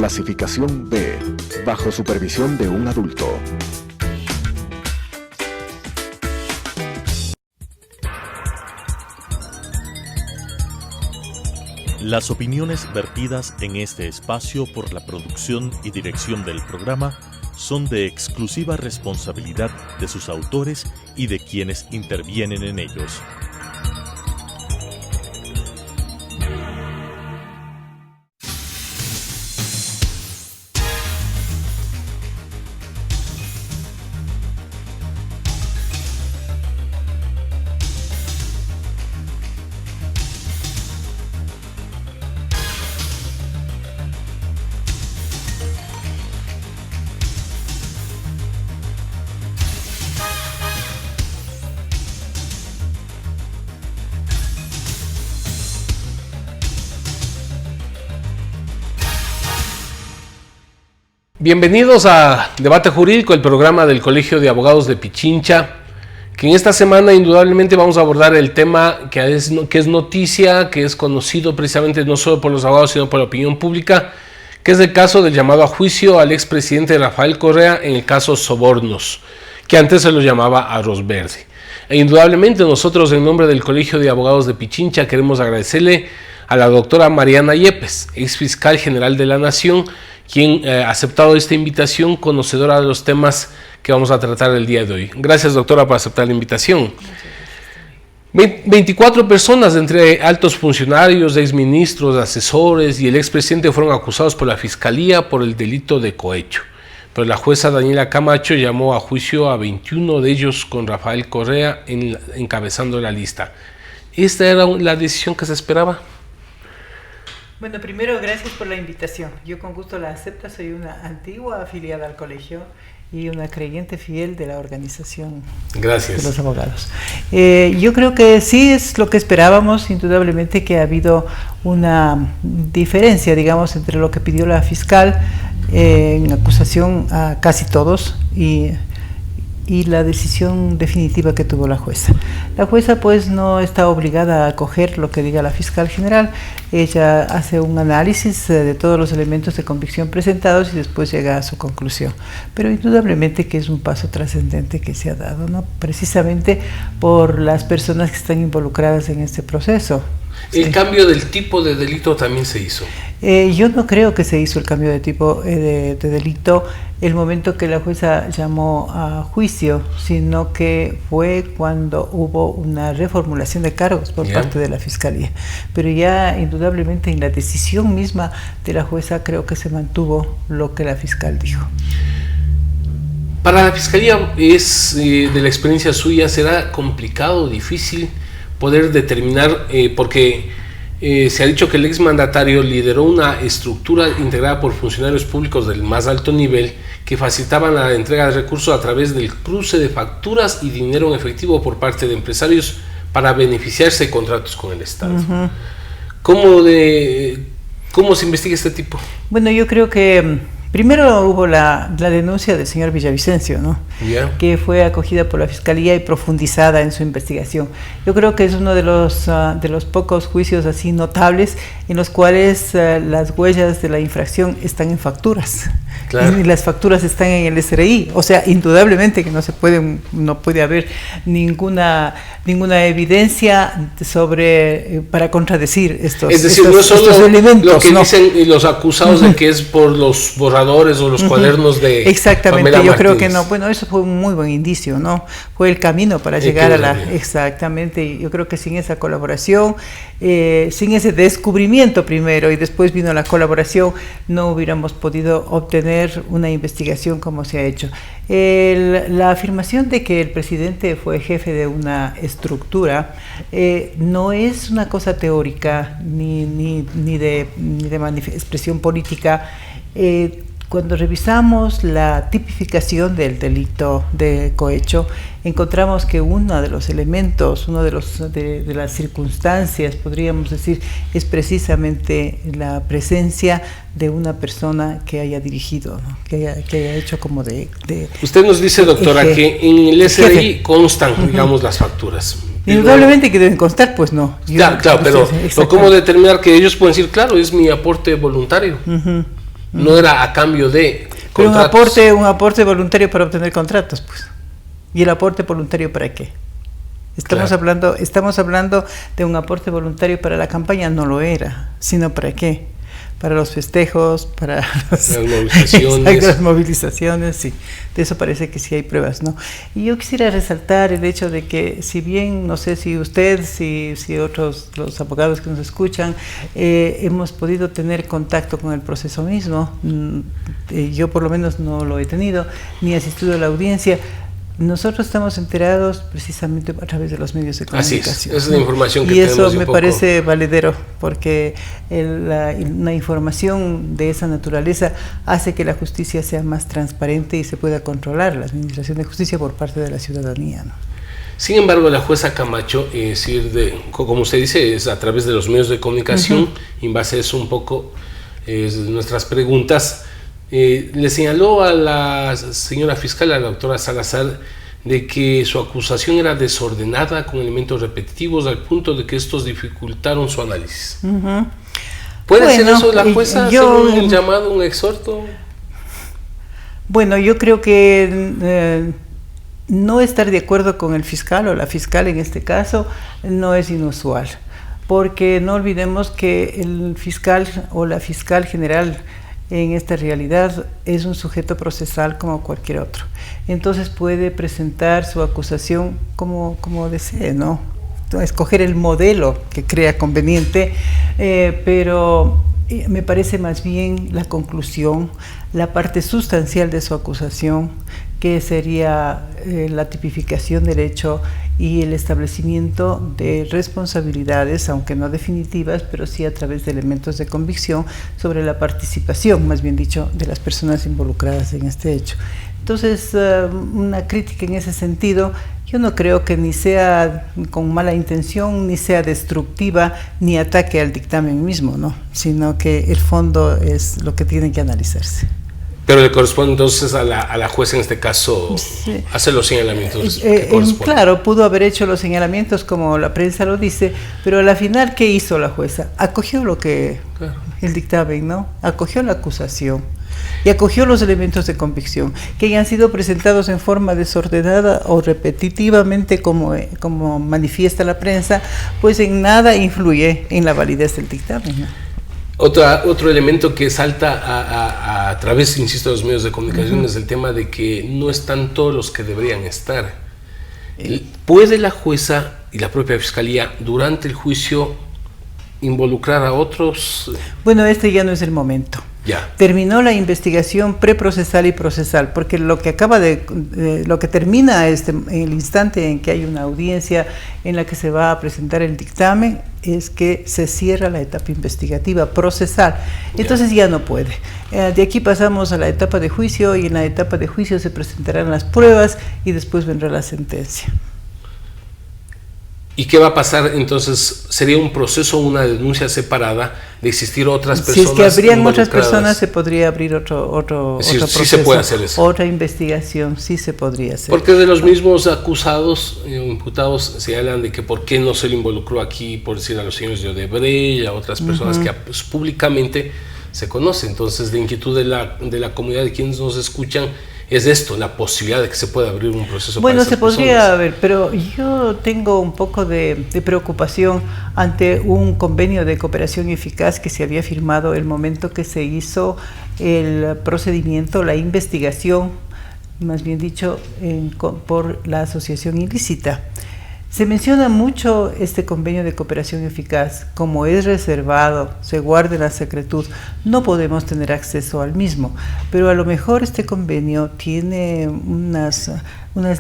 Clasificación B, bajo supervisión de un adulto. Las opiniones vertidas en este espacio por la producción y dirección del programa son de exclusiva responsabilidad de sus autores y de quienes intervienen en ellos. Bienvenidos a Debate Jurídico, el programa del Colegio de Abogados de Pichincha, que en esta semana indudablemente vamos a abordar el tema que es noticia, que es conocido precisamente no solo por los abogados sino por la opinión pública, que es el caso del llamado a juicio al expresidente Rafael Correa en el caso Sobornos, que antes se lo llamaba Arroz Verde. E indudablemente nosotros en nombre del Colegio de Abogados de Pichincha queremos agradecerle a la doctora Mariana Yepes, ex fiscal general de la Nación, quien ha aceptado esta invitación, conocedora de los temas que vamos a tratar el día de hoy. Gracias, doctora, por aceptar la invitación. 24 personas, entre altos funcionarios, exministros, asesores y el expresidente, fueron acusados por la Fiscalía por el delito de cohecho. Pero la jueza Daniela Camacho llamó a juicio a 21 de ellos, con Rafael Correa encabezando la lista. ¿Esta era la decisión que se esperaba? Bueno, primero, gracias por la invitación. Yo con gusto la acepto, soy una antigua afiliada al colegio y una creyente fiel de la organización. Gracias. De los abogados. Yo creo que sí es lo que esperábamos, indudablemente que ha habido una diferencia, digamos, entre lo que pidió la fiscal en acusación a casi todos y la decisión definitiva que tuvo la jueza. La jueza pues no está obligada a acoger lo que diga la fiscal general, ella hace un análisis de todos los elementos de convicción presentados y después llega a su conclusión. Pero indudablemente que es un paso trascendente que se ha dado, ¿no? Precisamente por las personas que están involucradas en este proceso. El Sí. cambio del tipo de delito también se hizo. Yo no creo que se hizo el cambio de tipo de delito el momento que la jueza llamó a juicio, sino que fue cuando hubo una reformulación de cargos por parte de la Fiscalía. Pero ya indudablemente en la decisión misma de la jueza creo que se mantuvo lo que la fiscal dijo. Para la Fiscalía, de la experiencia suya, ¿será complicado, difícil poder determinar, porque se ha dicho que el exmandatario lideró una estructura integrada por funcionarios públicos del más alto nivel que facilitaban la entrega de recursos a través del cruce de facturas y dinero en efectivo por parte de empresarios para beneficiarse de contratos con el Estado? Uh-huh. ¿Cómo se investiga este tipo? Bueno, yo creo que primero hubo la denuncia del señor Villavicencio, ¿no? Yeah. Que fue acogida por la Fiscalía y profundizada en su investigación. Yo creo que es uno de los pocos juicios así notables en los cuales las huellas de la infracción están en facturas. Claro. Y las facturas están en el SRI. O sea, indudablemente que no puede haber ninguna evidencia para contradecir estos elementos. Es decir, no solo lo que dicen los acusados de que es por los borradores o los cuadernos de Exactamente, Pamela yo Martínez. Creo que no. Bueno, eso fue un muy buen indicio, ¿no? Fue el camino para llegar a la... Exactamente, yo creo que sin esa colaboración, sin ese descubrimiento primero y después vino la colaboración, no hubiéramos podido obtener una investigación como se ha hecho. La afirmación de que el presidente fue jefe de una estructura no es una cosa teórica ni de expresión política. Cuando revisamos la tipificación del delito de cohecho, encontramos que uno de los elementos, de las circunstancias, podríamos decir, es precisamente la presencia de una persona que haya dirigido, ¿no? que haya hecho como de... Usted nos dice, doctora, que en el SRI constan, digamos, las facturas. Indudablemente que deben constar, pues no. Claro, pero ¿cómo determinar que ellos pueden decir, claro, es mi aporte voluntario? No era a cambio de pero contratos. un aporte voluntario para obtener contratos, pues. ¿Y el aporte voluntario para qué? Estamos hablando de un aporte voluntario para la campaña, no lo era, sino para qué, para los festejos, para las movilizaciones. Exacto, las movilizaciones, sí, de eso parece que sí hay pruebas, ¿no? Y yo quisiera resaltar el hecho de que, si bien, no sé si usted, si otros, los abogados que nos escuchan, hemos podido tener contacto con el proceso mismo, yo por lo menos no lo he tenido, ni he asistido a la audiencia. Nosotros estamos enterados precisamente a través de los medios de comunicación. Así es, esa es la información que y tenemos. Y eso me parece valedero, porque una información de esa naturaleza hace que la justicia sea más transparente y se pueda controlar la administración de justicia por parte de la ciudadanía, ¿no? Sin embargo, la jueza Camacho, como usted dice, es a través de los medios de comunicación, y en base a eso un poco nuestras preguntas, le señaló a la señora fiscal, a la doctora Salazar, de que su acusación era desordenada con elementos repetitivos al punto de que estos dificultaron su análisis. ¿Puede ser eso la jueza? ¿Hacer un llamado, un exhorto? Bueno, yo creo que no estar de acuerdo con el fiscal o la fiscal en este caso no es inusual, porque no olvidemos que el fiscal o la fiscal general en esta realidad es un sujeto procesal como cualquier otro. Entonces puede presentar su acusación como desee, ¿no? Escoger el modelo que crea conveniente, pero me parece más bien la conclusión, la parte sustancial de su acusación, que sería la tipificación del hecho y el establecimiento de responsabilidades, aunque no definitivas, pero sí a través de elementos de convicción sobre la participación, más bien dicho, de las personas involucradas en este hecho. Entonces, una crítica en ese sentido, yo no creo que ni sea con mala intención, ni sea destructiva, ni ataque al dictamen mismo, ¿no? Sino que el fondo es lo que tiene que analizarse. Pero le corresponde entonces a la jueza en este caso hacer los señalamientos que corresponden. Claro, pudo haber hecho los señalamientos como la prensa lo dice, pero a la final, ¿qué hizo la jueza? Acogió el dictamen, ¿no? Acogió la acusación y acogió los elementos de convicción que hayan sido presentados en forma desordenada o repetitivamente como manifiesta la prensa, pues en nada influye en la validez del dictamen, ¿no? Otro elemento que salta a través, insisto, de los medios de comunicación es el tema de que no están todos los que deberían estar. ¿Puede la jueza y la propia fiscalía durante el juicio involucrar a otros? Bueno, este ya no es el momento. Ya. Terminó la investigación preprocesal y procesal, porque lo que termina en el instante en que hay una audiencia en la que se va a presentar el dictamen es que se cierra la etapa investigativa procesal. Entonces ya no puede. De aquí pasamos a la etapa de juicio, y en la etapa de juicio se presentarán las pruebas y después vendrá la sentencia. ¿Y qué va a pasar entonces? ¿Sería un proceso, una denuncia separada de existir otras personas? Si es que habrían otras personas, se podría abrir otro proceso. Sí se puede hacer eso. Otra investigación, sí se podría hacer. Porque de los mismos acusados, imputados, señalan de que por qué no se le involucró aquí, por decir, a los señores de Odebrecht, a otras personas que pues, públicamente se conocen. Entonces, la inquietud de la comunidad, de quienes nos escuchan, es esto, la posibilidad de que se pueda abrir un proceso. Bueno, para se podría personas. haber, pero yo tengo un poco de preocupación ante un convenio de cooperación eficaz que se había firmado el momento que se hizo el procedimiento, la investigación, más bien dicho, por la asociación ilícita. Se menciona mucho este convenio de cooperación eficaz, como es reservado, se guarda la secretud, no podemos tener acceso al mismo, pero a lo mejor este convenio tiene unas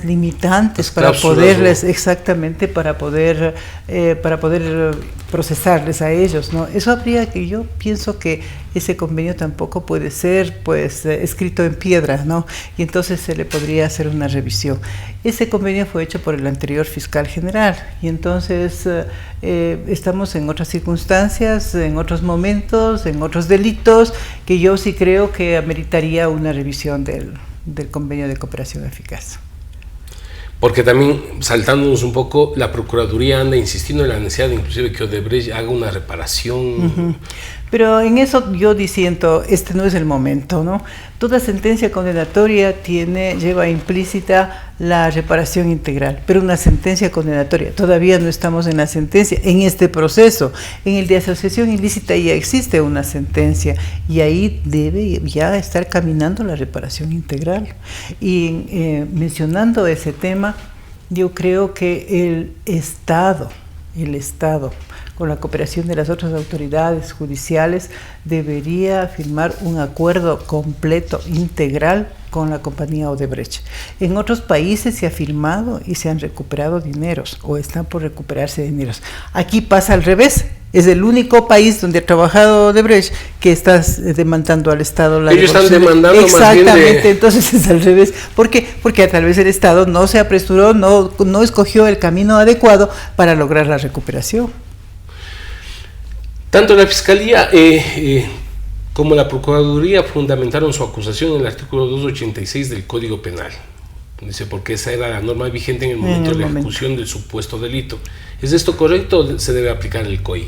limitantes para poderles, exactamente, para poder procesarles a ellos, ¿no? Eso habría que, yo pienso que ese convenio tampoco puede ser pues escrito en piedra, ¿no? Y entonces se le podría hacer una revisión. Ese convenio fue hecho por el anterior fiscal general y entonces estamos en otras circunstancias, en otros momentos, en otros delitos que yo sí creo que ameritaría una revisión del convenio de cooperación eficaz. Porque también, saltándonos un poco, la Procuraduría anda insistiendo en la necesidad de inclusive que Odebrecht haga una reparación. Pero en eso yo disiento, este no es el momento, ¿no? Toda sentencia condenatoria lleva implícita la reparación integral, pero una sentencia condenatoria, todavía no estamos en la sentencia, en este proceso. En el de asociación ilícita ya existe una sentencia y ahí debe ya estar caminando la reparación integral. Y mencionando ese tema, yo creo que el Estado, con la cooperación de las otras autoridades judiciales, debería firmar un acuerdo completo, integral, con la compañía Odebrecht. En otros países se ha firmado y se han recuperado dineros, o están por recuperarse dineros. Aquí pasa al revés. Es el único país donde ha trabajado Odebrecht que está demandando al Estado la Ellos están demandando exactamente, más bien entonces es al revés. ¿Por qué? Porque tal vez el Estado no se apresuró, no escogió el camino adecuado para lograr la recuperación. Tanto la Fiscalía como la Procuraduría fundamentaron su acusación en el artículo 286 del Código Penal. Dice, porque esa era la norma vigente en el momento de la ejecución del supuesto delito. ¿Es esto correcto o se debe aplicar el COI?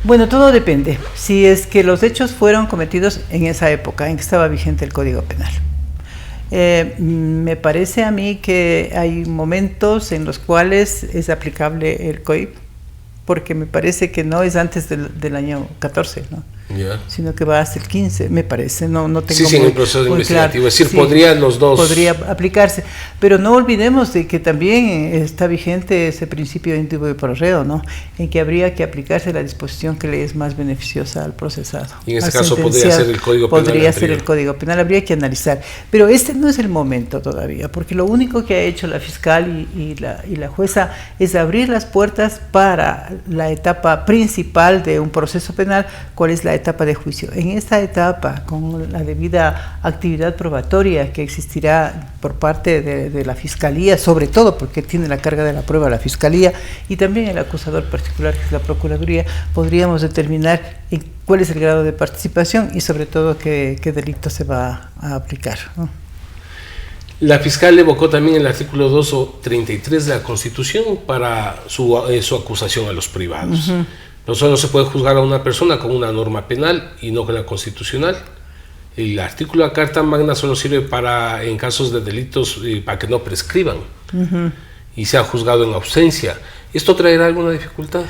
Bueno, todo depende. Si es que los hechos fueron cometidos en esa época en que estaba vigente el Código Penal. Me parece a mí que hay momentos en los cuales es aplicable el COI, porque me parece que no es antes del año 14, ¿no? Sino que va hasta el 15, me parece, no tengo en el proceso investigativo, es decir, podrían los dos. Podría aplicarse, pero no olvidemos de que también está vigente ese principio íntubo y pro reo, ¿no? En que habría que aplicarse la disposición que le es más beneficiosa al procesado. Y en este caso podría ser el Código Penal. Podría ser el Código Penal, habría que analizar, pero este no es el momento todavía, porque lo único que ha hecho la fiscal y la jueza es abrir las puertas para la etapa principal de un proceso penal. ¿Cuál es la etapa de juicio? En esta etapa, con la debida actividad probatoria que existirá por parte de la Fiscalía, sobre todo porque tiene la carga de la prueba la Fiscalía y también el acusador particular, que es la Procuraduría, podríamos determinar cuál es el grado de participación y sobre todo qué delito se va a aplicar, ¿no? La fiscal evocó también el artículo 233 de la Constitución para su acusación a los privados. Uh-huh. No solo se puede juzgar a una persona con una norma penal y no con la constitucional. El artículo de la Carta Magna solo sirve en casos de delitos para que no prescriban. Uh-huh. Y sea juzgado en ausencia. ¿Esto traerá alguna dificultad?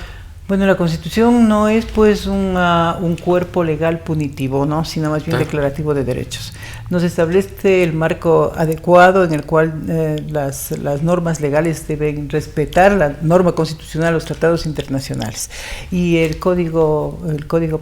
Bueno, la Constitución no es pues un cuerpo legal punitivo, ¿no? Sino más bien declarativo de derechos. Nos establece el marco adecuado en el cual las normas legales deben respetar la norma constitucional, los tratados internacionales. Y el código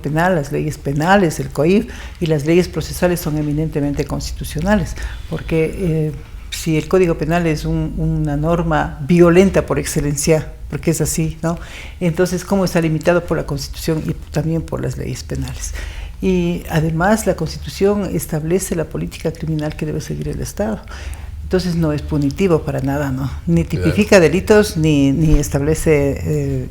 penal, las leyes penales, el COIF y las leyes procesales son eminentemente constitucionales, porque si el Código Penal es una norma violenta por excelencia, porque es así, ¿no? Entonces, ¿cómo está limitado por la Constitución y también por las leyes penales? Y además la Constitución establece la política criminal que debe seguir el Estado. Entonces no es punitivo para nada, ¿no? Ni tipifica delitos ni establece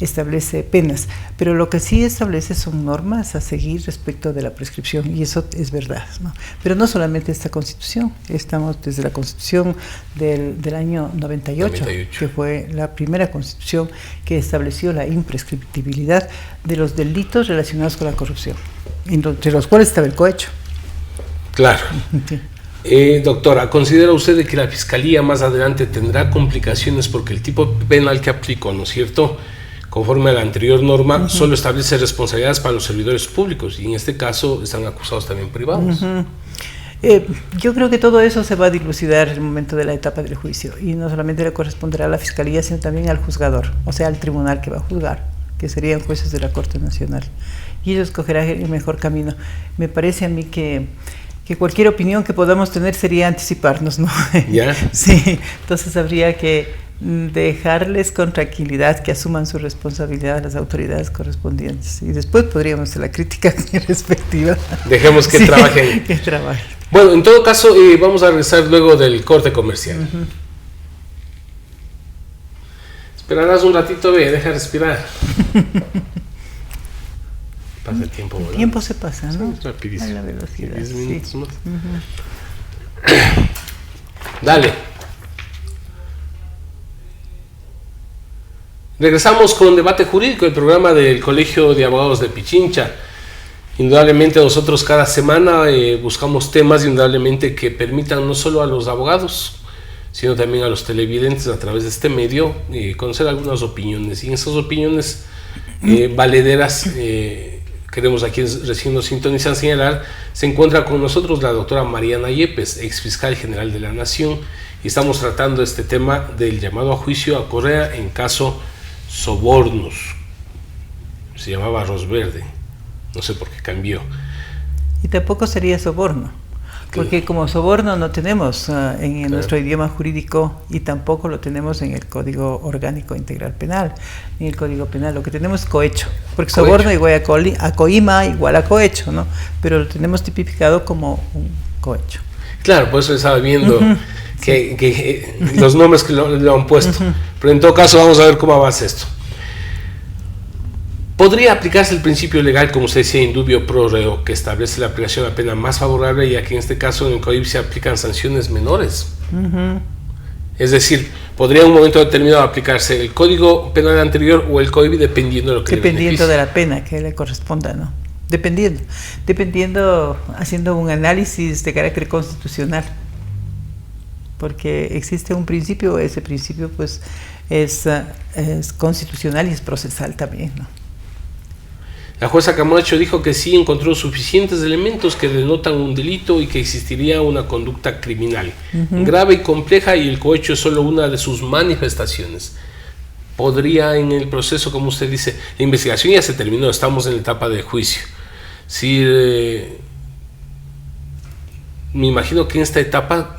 establece penas, pero lo que sí establece son normas a seguir respecto de la prescripción, y eso es verdad, ¿no? Pero no solamente esta Constitución, estamos desde la Constitución del año 98, que fue la primera Constitución que estableció la imprescriptibilidad de los delitos relacionados con la corrupción, entre los cuales estaba el cohecho. Claro. Sí. Doctora, ¿considera usted de que la Fiscalía más adelante tendrá complicaciones porque el tipo penal que aplicó, ¿no es cierto?, conforme a la anterior norma, solo establece responsabilidades para los servidores públicos y en este caso están acusados también privados? Yo creo que todo eso se va a dilucidar en el momento de la etapa del juicio, y no solamente le corresponderá a la Fiscalía, sino también al juzgador, o sea, al tribunal que va a juzgar, que serían jueces de la Corte Nacional, y ellos escogerán el mejor camino. Me parece a mí que cualquier opinión que podamos tener sería anticiparnos, ¿no? ¿Ya? Sí, entonces habría que dejarles con tranquilidad que asuman su responsabilidad a las autoridades correspondientes, y después podríamos hacer la crítica respectiva. Dejemos que trabajen. Que trabajen. Bueno, en todo caso, vamos a regresar luego del corte comercial. Esperarás un ratito, deja respirar. Pasa el tiempo, ¿verdad? El tiempo se pasa, ¿no? Sí, es rapidísimo. A la velocidad. 10 minutos más. Dale. Regresamos con Debate Jurídico, el programa del Colegio de Abogados de Pichincha. Indudablemente nosotros cada semana buscamos temas indudablemente que permitan no solo a los abogados, sino también a los televidentes a través de este medio conocer algunas opiniones. Y en esas opiniones valederas, queremos a quienes recién nos sintonizan señalar, se encuentra con nosotros la doctora Mariana Yepes, ex fiscal general de la Nación, y estamos tratando este tema del llamado a juicio a Correa en caso sobornos. Se llamaba Arroz Verde, no sé por qué cambió. Y tampoco sería soborno, porque como soborno no tenemos en nuestro idioma jurídico, y tampoco lo tenemos en el Código Orgánico Integral Penal, en el Código Penal. Lo que tenemos es cohecho, porque cohecho. Soborno igual a coima igual a cohecho, ¿no? Pero lo tenemos tipificado como un cohecho. Claro, por eso estaba viendo que los nombres que lo han puesto. Pero en todo caso vamos a ver cómo avanza esto. ¿Podría aplicarse el principio legal, como usted decía, indubio pro reo, que establece la aplicación de la pena más favorable, ya que en este caso en el COIB se aplican sanciones menores? Es decir, podría en un momento determinado aplicarse el Código Penal anterior o el COIB dependiendo de lo que dependiendo de la pena que le corresponda, ¿no? Dependiendo, haciendo un análisis de carácter constitucional, porque existe un principio, ese principio pues es constitucional y es procesal también, ¿no? La jueza Camacho dijo que sí encontró suficientes elementos que denotan un delito y que existiría una conducta criminal grave y compleja, y el cohecho es solo una de sus manifestaciones. Podría en el proceso, como usted dice, la investigación ya se terminó, estamos en la etapa de juicio. Sí, me imagino que en esta etapa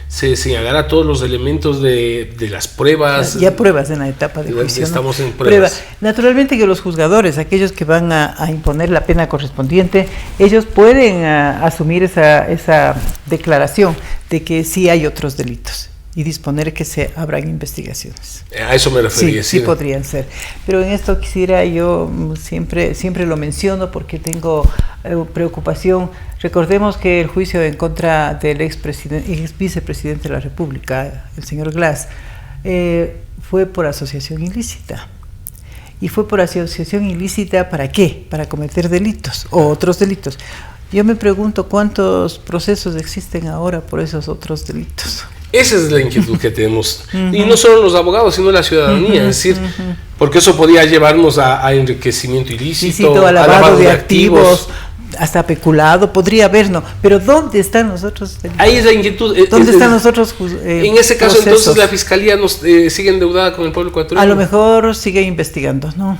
se señalará todos los elementos de las pruebas. Ya pruebas en la etapa de juicio. Estamos en pruebas. Naturalmente que los juzgadores, aquellos que van a imponer la pena correspondiente, ellos pueden asumir esa declaración de que sí hay otros delitos y disponer que se abran investigaciones. A eso me refería. Sí podrían ser. Pero en esto quisiera, yo siempre lo menciono porque tengo preocupación. Recordemos que el juicio en contra del ex vicepresidente de la República, el señor Glass, fue por asociación ilícita. Y fue por asociación ilícita, ¿para qué? Para cometer delitos o otros delitos. Yo me pregunto cuántos procesos existen ahora por esos otros delitos. Esa es la inquietud que tenemos. Y no solo los abogados, sino la ciudadanía. Es decir, porque eso podía llevarnos a enriquecimiento ilícito, a lavado de activos, hasta peculado, podría haber, ¿no? Pero ¿dónde están los otros delitos? Ahí es la inquietud. ¿Dónde están los otros en ese caso, procesos? Entonces, la Fiscalía sigue endeudada con el pueblo ecuatoriano. A lo mejor sigue investigando, ¿no?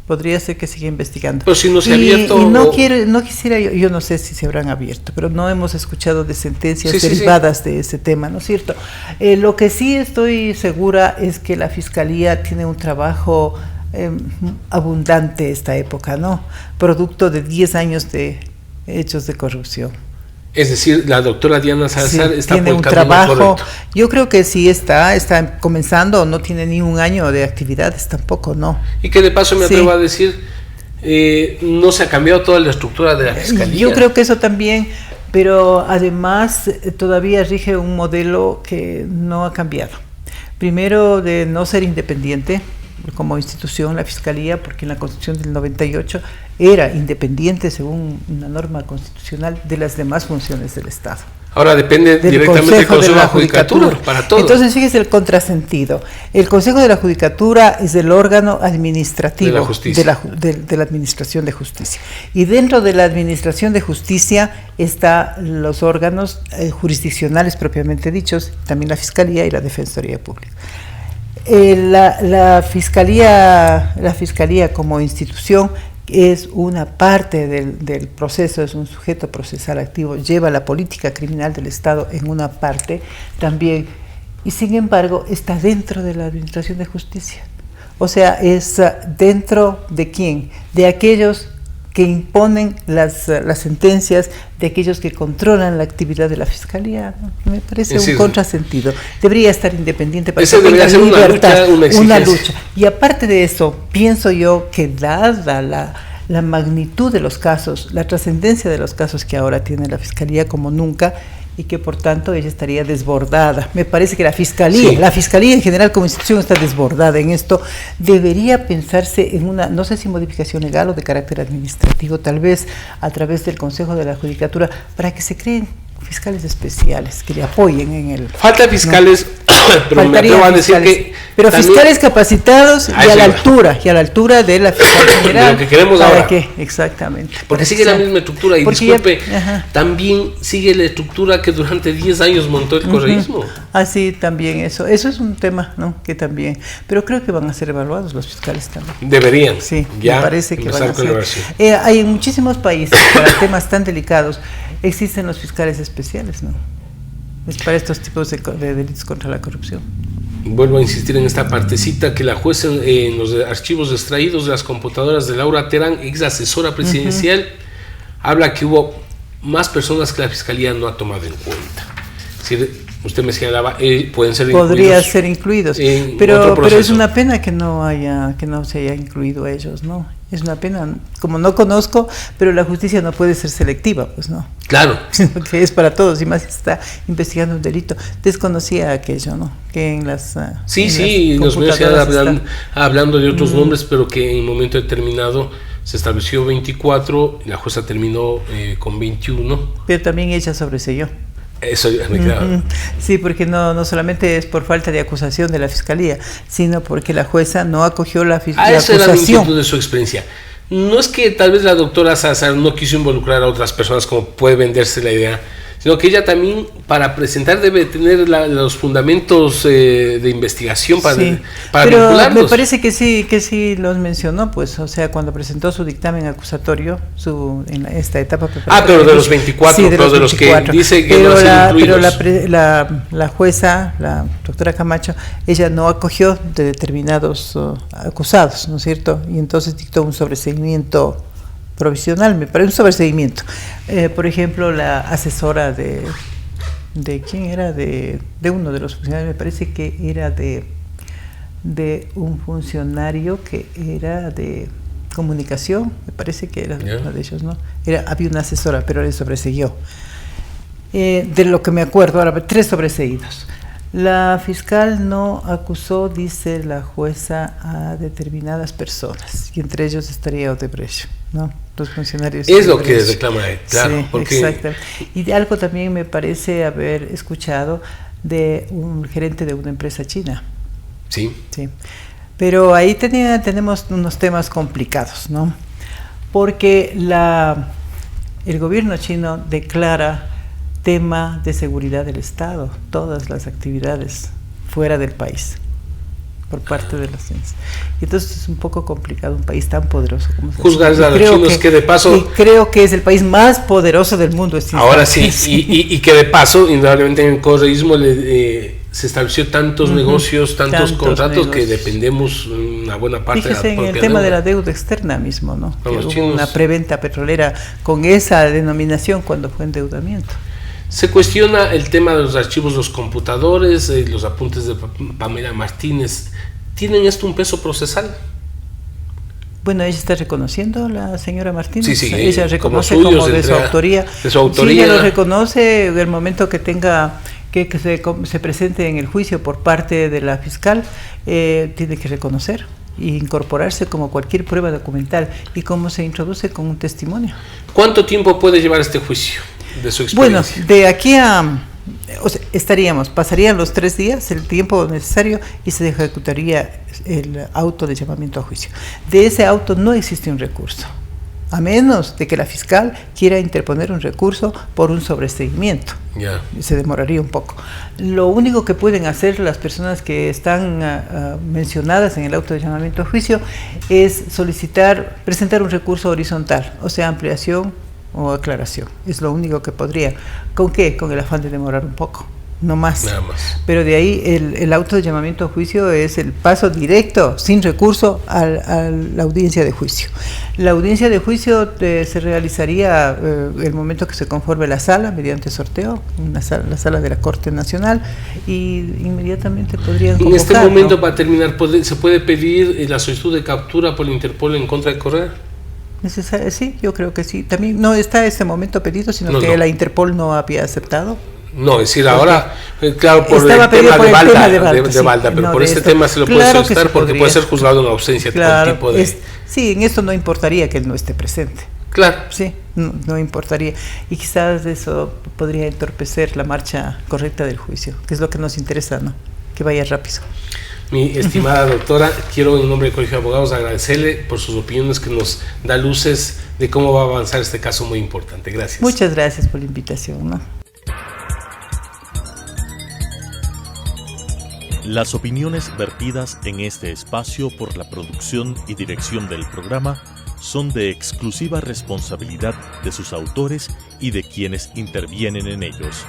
Podría ser que siga investigando. Pero si no se ha abierto... Y no quisiera, yo no sé si se habrán abierto, pero no hemos escuchado de sentencias derivadas de ese tema, ¿no es cierto? Lo que sí estoy segura es que la Fiscalía tiene un trabajo abundante esta época, ¿no? Producto de 10 años de hechos de corrupción. Es decir, la doctora Diana Salazar está tiene por un el camino trabajo, correcto. Yo creo que sí está comenzando, no tiene ni un año de actividades tampoco, ¿no? Y que de paso me atrevo a decir, no se ha cambiado toda la estructura de la Fiscalía. Yo creo que eso también, pero además todavía rige un modelo que no ha cambiado. Primero, de no ser independiente como institución, la Fiscalía, porque en la Constitución del 98 era independiente según una norma constitucional de las demás funciones del Estado. Ahora depende directamente del Consejo de la Judicatura para todo. Entonces, fíjese el contrasentido. El Consejo de la Judicatura es el órgano administrativo de la Administración de Justicia. Y dentro de la Administración de Justicia están los órganos jurisdiccionales propiamente dichos, también la Fiscalía y la Defensoría Pública. La Fiscalía como institución es una parte del proceso, es un sujeto procesal activo, lleva la política criminal del Estado en una parte también, y sin embargo está dentro de la Administración de Justicia. O sea, es dentro de ¿quién? De aquellos que imponen las sentencias, de aquellos que controlan la actividad de la Fiscalía. Me parece un contrasentido. Debería estar independiente para que tenga libertad, una lucha. Y aparte de eso, pienso yo que dada la magnitud de los casos, la trascendencia de los casos que ahora tiene la Fiscalía como nunca, y que por tanto ella estaría desbordada. Me parece que la Fiscalía en general como institución está desbordada en esto. Debería pensarse en una, no sé si modificación legal o de carácter administrativo, tal vez a través del Consejo de la Judicatura, para que se creen fiscales especiales que le apoyen en el... Falta fiscales, pero me atrevo a decir que... Pero también, fiscales capacitados y a la altura de la fiscal general. De lo que queremos ahora. Exactamente. Porque sigue la misma estructura, y disculpe, también sigue la estructura que durante 10 años montó el correísmo. Sí, también eso es un tema, ¿no? Que también, pero creo que van a ser evaluados los fiscales también. Deberían. Sí, ya me parece que van a ser. Hay en muchísimos países, para temas tan delicados, existen los fiscales especiales, ¿no? Es para estos tipos de delitos contra la corrupción. Vuelvo a insistir en esta partecita que la jueza en los archivos extraídos de las computadoras de Laura Terán, ex asesora presidencial, habla que hubo más personas que la fiscalía no ha tomado en cuenta. Es decir, usted me señalaba, podría ser incluidos, pero es una pena que no se haya incluido a ellos, ¿no? Es una pena, como no conozco, pero la justicia no puede ser selectiva, pues no. Claro. Que es para todos, y más si está investigando un delito. Desconocía aquello, ¿no? Que en las... nos mencionan hablando de otros nombres, pero que en un momento determinado se estableció 24, la jueza terminó con 21. Pero también ella sobreseyó. Eso me queda. Sí, porque no solamente es por falta de acusación de la fiscalía, sino porque la jueza no acogió la acusación. Esa era la inquietud de su experiencia. No es que tal vez la doctora Salazar no quiso involucrar a otras personas, como puede venderse la idea, sino que ella también, para presentar, debe tener los fundamentos de investigación para pero vincularlos. Me parece que sí los mencionó, pues, o sea, cuando presentó su dictamen acusatorio, en esta etapa. Pero de los 24, pero de los que dice que no han sido incluidos. Pero la jueza, la doctora Camacho, ella no acogió de determinados acusados, ¿no es cierto? Y entonces dictó un sobreseimiento provisional, me parece un sobreseimiento. Por ejemplo, la asesora de quién era, de uno de los funcionarios, me parece que era de un funcionario que era de comunicación, me parece que era uno de ellos, ¿no? Había una asesora, pero le sobreseyó. De lo que me acuerdo, ahora 3 sobreseídos. La fiscal no acusó, dice la jueza, a determinadas personas, y entre ellos estaría Odebrecht, ¿no? Los funcionarios. Es lo que reclama, claro. Sí, porque... exactamente. Y de algo también me parece haber escuchado de un gerente de una empresa china. Sí. Pero ahí tenemos unos temas complicados, ¿no? Porque el gobierno chino declara tema de seguridad del Estado, todas las actividades fuera del país, por parte de los chinos. Y entonces es un poco complicado, un país tan poderoso como juzgar a los chinos que de paso... Y creo que es el país más poderoso del mundo. Ahora sí, y que de paso, indudablemente en el correísmo se estableció tantos negocios, tantos contratos, que dependemos una buena parte. Fíjese de la en el tema de la deuda externa mismo, ¿no? Que hubo chinos, una preventa petrolera con esa denominación cuando fue endeudamiento. Se cuestiona el tema de los archivos, los computadores, los apuntes de Pamela Martínez. ¿Tienen esto un peso procesal? Bueno, ella está reconociendo, la señora Martínez. Sí, ella reconoce como de su autoría. De su autoría. Sí, ella lo reconoce en el momento que tenga que se presente en el juicio por parte de la fiscal, tiene que reconocer e incorporarse como cualquier prueba documental, y cómo se introduce con un testimonio. ¿Cuánto tiempo puede llevar este juicio de su experiencia? Bueno, de aquí a... pasarían los 3 días, el tiempo necesario, y se ejecutaría el auto de llamamiento a juicio. De ese auto no existe un recurso, a menos de que la fiscal quiera interponer un recurso por un sobreseimiento. Se demoraría un poco. Lo único que pueden hacer las personas que están mencionadas en el auto de llamamiento a juicio es presentar un recurso horizontal, o sea, ampliación o aclaración. Es lo único que podría. ¿Con qué? Con el afán de demorar un poco, no más. Nada más. Pero de ahí el auto de llamamiento a juicio es el paso directo, sin recurso, a la audiencia de juicio. La audiencia de juicio se realizaría el momento que se conforme la sala, mediante sorteo, la sala de la Corte Nacional, y inmediatamente podrían convocar. En este momento, para terminar, ¿se puede pedir la solicitud de captura por el Interpol en contra de Correa? Sí, yo creo que sí. También no está este momento pedido, sino que la Interpol no había aceptado. No, es decir, ahora, claro, por Estaba el tema por de el Balda, tema de Balda, de sí, Balda, pero no, por de este esto. tema se lo puede Claro que solicitar se porque podría. puede ser juzgado en ausencia de todo tipo de... Sí, en esto no importaría que él no esté presente. Claro. Sí, no importaría. Y quizás eso podría entorpecer la marcha correcta del juicio, que es lo que nos interesa, ¿no? Que vaya rápido. Mi estimada doctora, quiero en nombre del Colegio de Abogados agradecerle por sus opiniones que nos da luces de cómo va a avanzar este caso muy importante. Gracias. Muchas gracias por la invitación, ¿no? Las opiniones vertidas en este espacio por la producción y dirección del programa son de exclusiva responsabilidad de sus autores y de quienes intervienen en ellos.